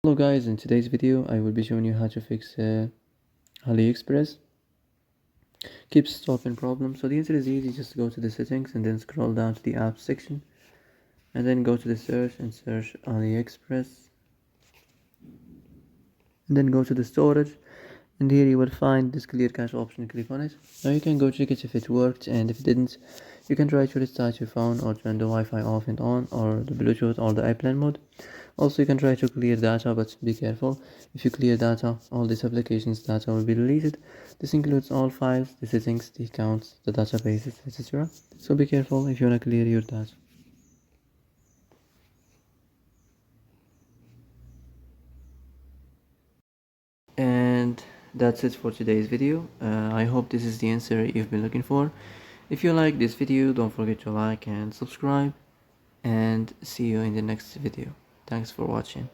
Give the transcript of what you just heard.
Hello guys, in today's video I will be showing you how to fix Aliexpress keeps stopping problems. So the answer is easy. Just go to the settings and then scroll down to the apps section and then go to the search and search Aliexpress and then go to the storage, and here you will find this clear cache option. Click on it. Now you can go check it if it worked, and if it didn't, you can try to restart your phone or turn the Wi-Fi off and on, or the Bluetooth or the airplane mode. Also, you can try to clear data, but be careful. If you clear data, all these applications data will be deleted. This includes all files, the settings, the accounts, the databases, etc. So be careful if you want to clear your data. And that's it for today's video. I hope this is the answer you've been looking for. If you like this video, don't forget to like and subscribe, and see you in the next video. Thanks for watching.